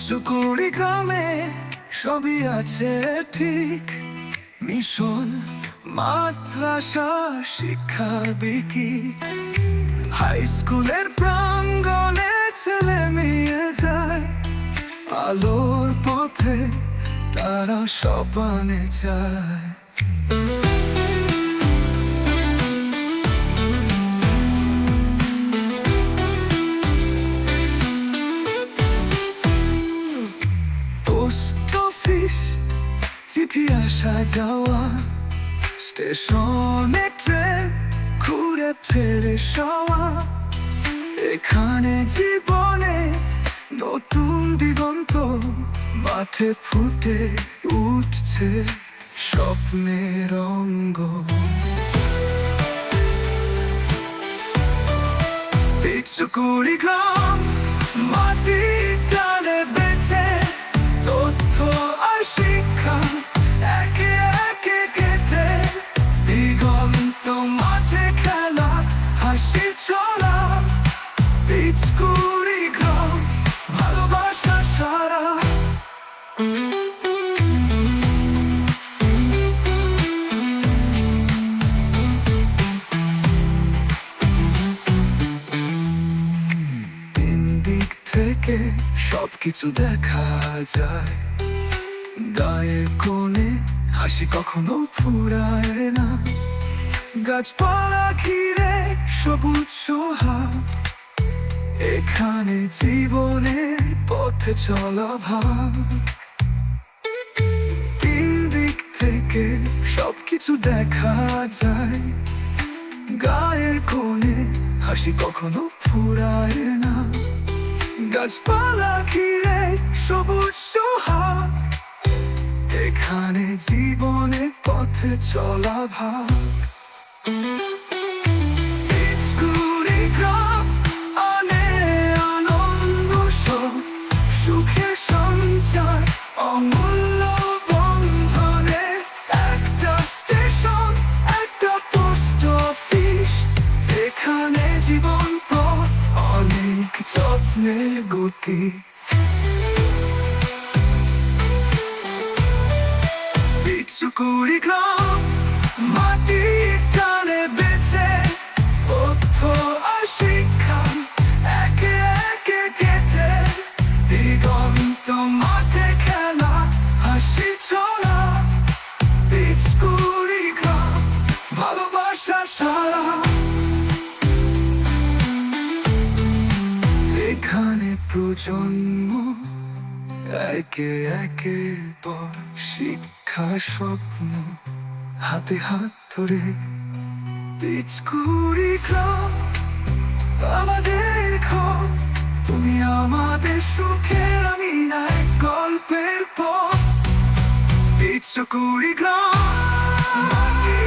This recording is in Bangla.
পিচুকুড়ি গ্রামে সবই আছে ঠিক, মিশন, মাদ্রাসা, শিক্ষার বিকি। হাই স্কুলের প্রাঙ্গণে ছেলে মেয়ে যায়, আলোর পথে তারা সপানে যায়। পোস্ট অফিস, চিঠি আসা যাওয়া, স্টেশনে ট্রেন ঘুরে ফেরে সওয়া। এখানে জীবনে নতুন দিগন্ত, মাঠে ফুটে উঠছে স্বপ্নের রঙ্গ। পিচুকুড়ি গ্রাম মাটি টানে বেঁচে, তথ্য আর শিক্ষা একে একে গেঁথে। দিগন্ত মাঠে খেলা, হাসি চলা, পিচকুড়ি গ্রাম ভালোবাসা সারা। তিন দিক থেকে সবকিছু দেখা যায়, গায়ের কোণে হাসি কখনো ফুরায় না। গাছপালা ঘিরে সবুজ সোহাগ, এখানে জীবনের পথে চলা ভাগ। তিন দিক থেকে সবকিছু দেখা যায়, গায়ের কোণে হাসি কখনো ফুরায় না। গাছপালা ঘিরে সবুজ সোহাগ, এখানে জীবনের পথে চলা ভাগ। পিচকুড়ি গ্রাম আনে আনন্দ, সুখের সঞ্চার, অমূল্য বন্ধনে। একটা স্টেশন, একটা পোস্ট অফিস, এখানে জীবন পথ অনেক যত্নে গতি। পিচুকুড়ি গ্রাম মাটি টানে বেঁচে, তথ্য আর শিক্ষা একে একে গেঁথে। দিগন্ত মাঠে খেলা, হাসি চলা, পিচকুড়ি গ্রাম ভালোবাসা সারা। এখানে প্রজন্ম একে একে পর শিক্ষা স্বপ্ন হাতে হাত ধরে। পিচকুড়ি গ্রাম আমাদের ঘর, তুমি আমাদের সুখের, আমি নাই গল্পের পর। পিচকুড়ি গ্রাম মাটি